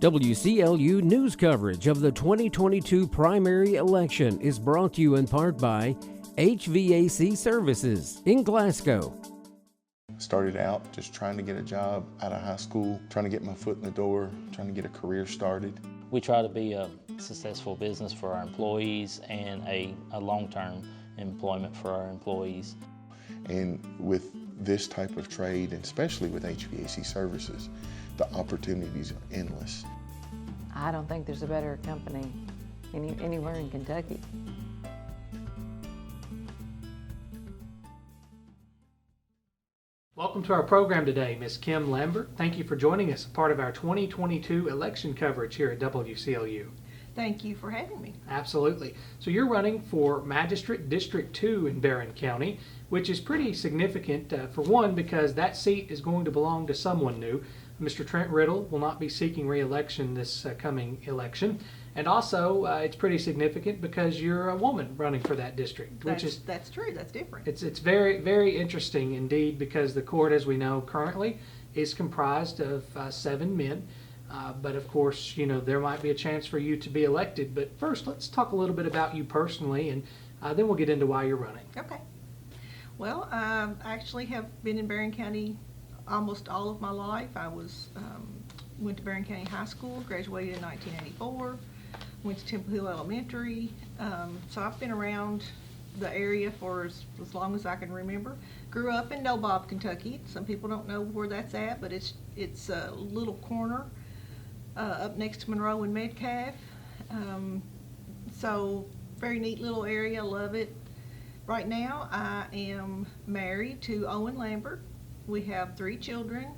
WCLU news coverage of the 2022 primary election is brought to you in part by HVAC Services in Glasgow. Started out just trying to get a job out of high school, trying to get my foot in the door, trying to get a career started. We try to be a successful business for our employees and a long-term employment for our employees. And with this type of trade, and especially with HVAC services, the opportunities are endless. I don't think there's a better company anywhere in Kentucky. Welcome to our program today, Ms. Kim Lambert. Thank you for joining us, part of our 2022 election coverage here at WCLU. Thank you for having me. Absolutely. So you're running for Magistrate District 2 in Barren County, which is pretty significant, for one, because that seat is going to belong to someone new. Mr. Trent Riddle will not be seeking re-election this coming election. And also, it's pretty significant because you're a woman running for that district, That's true. That's different. It's very, very interesting indeed, because the court, as we know currently, is comprised of 7 men. But of course, you know, there might be a chance for you to be elected. But first, let's talk a little bit about you personally, and then we'll get into why you're running. Okay. Well, I actually have been in Barren County almost all of my life. I went to Barren County High School, graduated in 1984, went to Temple Hill Elementary. So I've been around the area for as long as I can remember. Grew up in Nobob, Kentucky. Some people don't know where that's at, but it's a little corner up next to Monroe and Metcalf. So very neat little area, love it. Right now I am married to Owen Lambert. We have 3 children.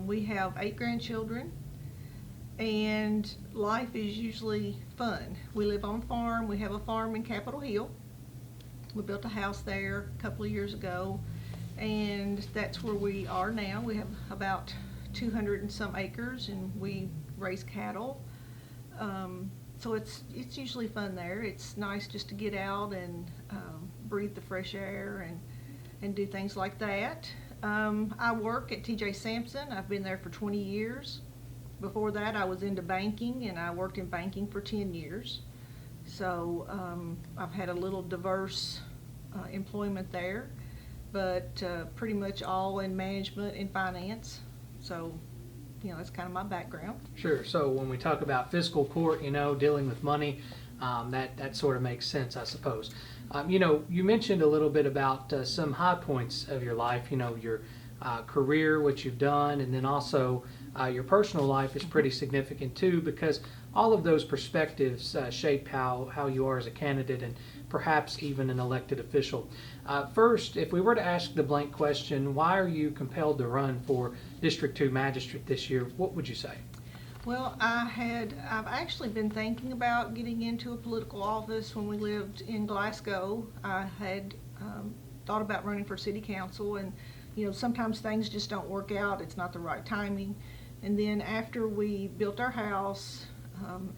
We have 8 grandchildren, and life is usually fun. We live on a farm. We have a farm in Capitol Hill. We built a house there a couple of years ago, and that's where we are now. We have about 200 and some acres, and we raise cattle. So it's usually fun there. It's nice just to get out and breathe the fresh air and do things like that. I work at TJ Sampson. I've been there for 20 years. Before that, I was into banking, and I worked in banking for 10 years. So I've had a little diverse employment there, but pretty much all in management and finance. So, you know, that's kind of my background. Sure. So when we talk about fiscal court, you know, dealing with money, that sort of makes sense, I suppose. You know, you mentioned a little bit about some high points of your life, you know, your career, what you've done, and then also your personal life is pretty significant too, because all of those perspectives shape how you are as a candidate and perhaps even an elected official. First, if we were to ask the blank question, why are you compelled to run for District 2 Magistrate this year, what would you say? Well, I've actually been thinking about getting into a political office when we lived in Glasgow. I had thought about running for city council, and you know, sometimes things just don't work out. It's not the right timing. And then after we built our house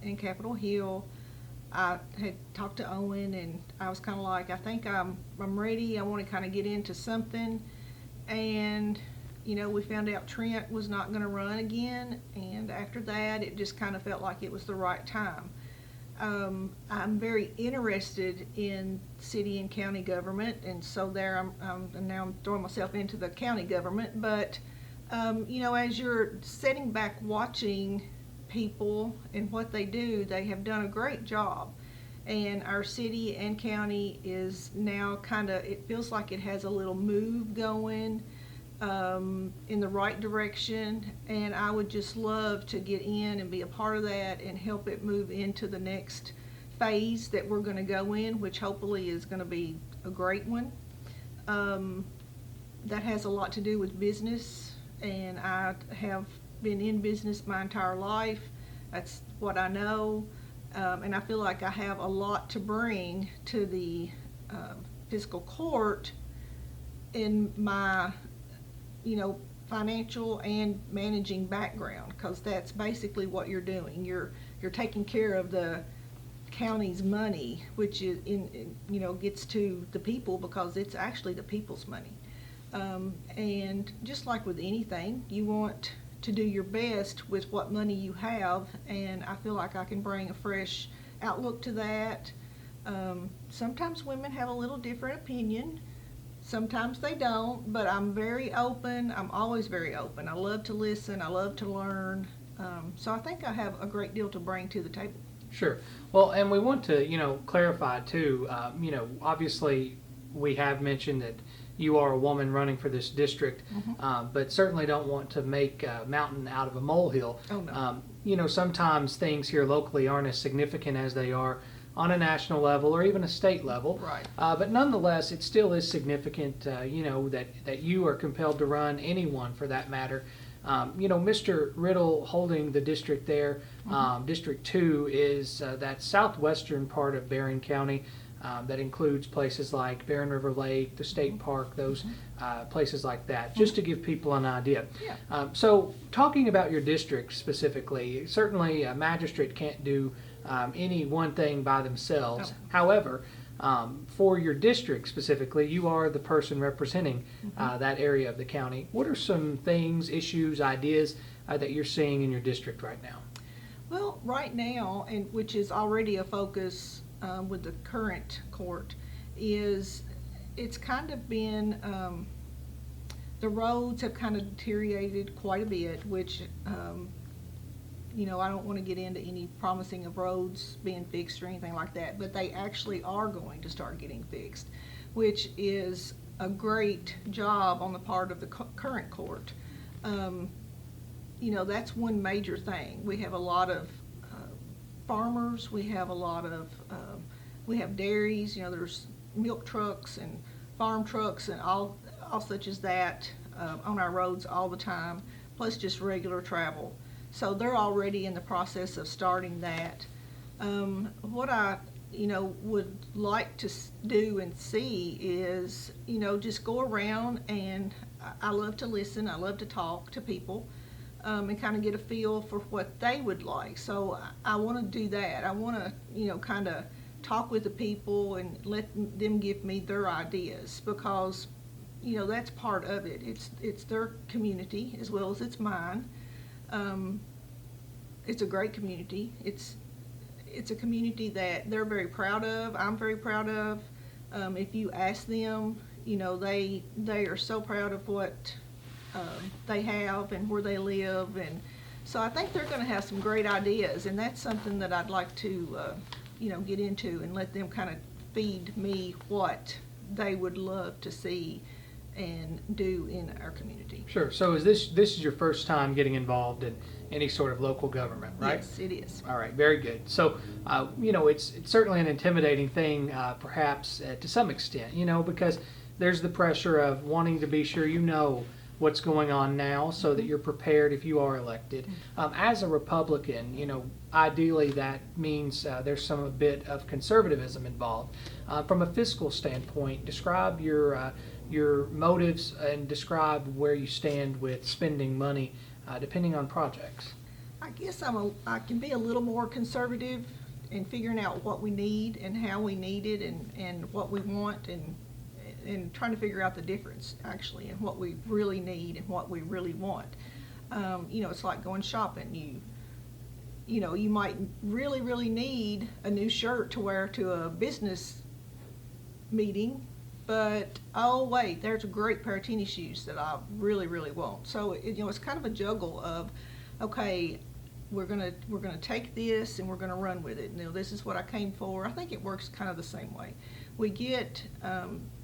in Capitol Hill, I had talked to Owen, and I was kind of like, I think I'm ready. I want to kind of get into something. And you know, we found out Trent was not going to run again, and after that it just kind of felt like it was the right time. I'm very interested in city and county government, and so there now I'm throwing myself into the county government. But you know, as you're sitting back watching people and what they do, they have done a great job, and our city and county is now it feels like it has a little move going in the right direction, and I would just love to get in and be a part of that and help it move into the next phase that we're going to go in, which hopefully is going to be a great one. That has a lot to do with business, and I have been in business my entire life. That's what I know, and I feel like I have a lot to bring to the fiscal court in my financial and managing background, because that's basically what you're doing. You're taking care of the county's money, which is gets to the people, because it's actually the people's money. And just like with anything, you want to do your best with what money you have, and I feel like I can bring a fresh outlook to that. Sometimes women have a little different opinion. Sometimes they don't, but I'm very open. I'm always very open. I love to listen. I love to learn. So I think I have a great deal to bring to the table. Sure. Well, and we want to, clarify too, obviously we have mentioned that you are a woman running for this district, but certainly don't want to make a mountain out of a molehill. Oh, no. Sometimes things here locally aren't as significant as they are on a national level or even a state level. Right. But nonetheless, it still is significant, that you are compelled to run, anyone for that matter. Mr. Riddle holding the district there, District 2 is that southwestern part of Barren County that includes places like Barren River Lake, the state park, those places like that, just to give people an idea. Yeah. So talking about your district specifically, certainly a magistrate can't do any one thing by themselves. No. However, for your district specifically, you are the person representing that area of the county. What are some things, issues, ideas that you're seeing in your district right now? Well, right now, and which is already a focus with the current court, is it's kind of been, the roads have kind of deteriorated quite a bit, which I don't want to get into any promising of roads being fixed or anything like that, but they actually are going to start getting fixed, which is a great job on the part of the current court. That's one major thing. We have a lot of farmers, we have a lot of, we have dairies, there's milk trucks and farm trucks and all such as that on our roads all the time, plus just regular travel. So they're already in the process of starting that. What I, would like to do and see is, just go around, and I love to listen. I love to talk to people and kind of get a feel for what they would like. So I want to do that. I want to, kind of talk with the people and let them give me their ideas, because, that's part of it. It's their community as well as it's mine. It's a great community. It's a community that they're very proud of. I'm very proud of. If you ask them, they are so proud of what they have and where they live, and so I think they're going to have some great ideas, and that's something that I'd like to get into and let them kind of feed me what they would love to see and do in our community. Sure. So is this is your first time getting involved in any sort of local government, right? Yes, it is. All right, very good. So, it's certainly an intimidating thing, perhaps to some extent, because there's the pressure of wanting to be sure what's going on now so that you're prepared if you are elected. As a Republican, ideally that means there's a bit of conservatism involved. From a fiscal standpoint, describe your motives and describe where you stand with spending money depending on projects. I guess I can be a little more conservative in figuring out what we need and how we need it, and what we want, and trying to figure out the difference actually in what we really need and what we really want. It's like going shopping. You might really, really need a new shirt to wear to a business meeting, but oh wait, there's a great pair of tennis shoes that I really, really want. So it's kind of a juggle of, okay, we're gonna take this and we're gonna run with it. This is what I came for. I think it works kind of the same way. We get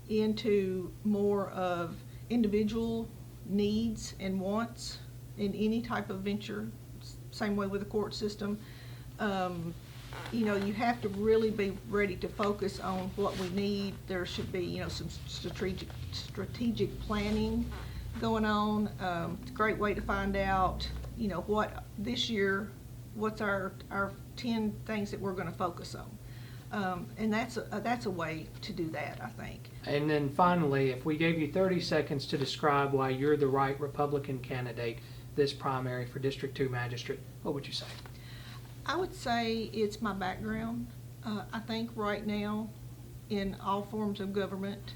into more of individual needs and wants in any type of venture. Same way with the court system. You have to really be ready to focus on what we need. There should be, some strategic planning going on. It's a great way to find out, what this year, what's our 10 things that we're going to focus on. And that's a way to do that, I think. And then finally, if we gave you 30 seconds to describe why you're the right Republican candidate this primary for District 2 Magistrate, what would you say? I would say it's my background. I think right now, in all forms of government,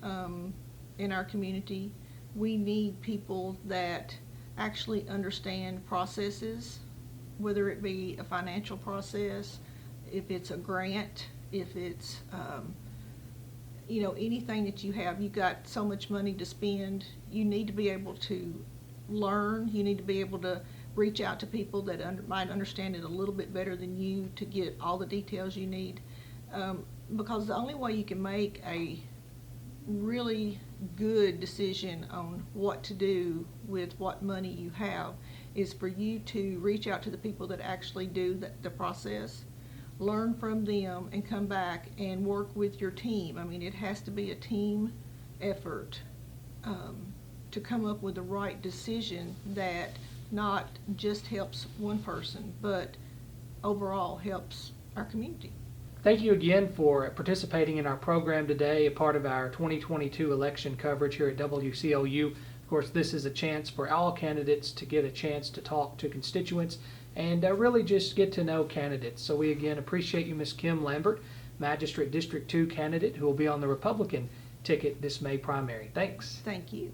in our community, we need people that actually understand processes, whether it be a financial process, if it's a grant, if it's, anything that you have. You've got so much money to spend. You need to be able to learn. You need to be able to reach out to people that might understand it a little bit better than you to get all the details you need. Because the only way you can make a really good decision on what to do with what money you have is for you to reach out to the people that actually do the process, learn from them, and come back and work with your team. I mean, it has to be a team effort to come up with the right decision that not just helps one person, but overall helps our community. Thank you again for participating in our program today, a part of our 2022 election coverage here at WCLU. Of course, this is a chance for all candidates to get a chance to talk to constituents and really just get to know candidates. So we again appreciate you, Ms. Kim Lambert, Magistrate District 2 candidate who will be on the Republican ticket this May primary. Thanks. Thank you.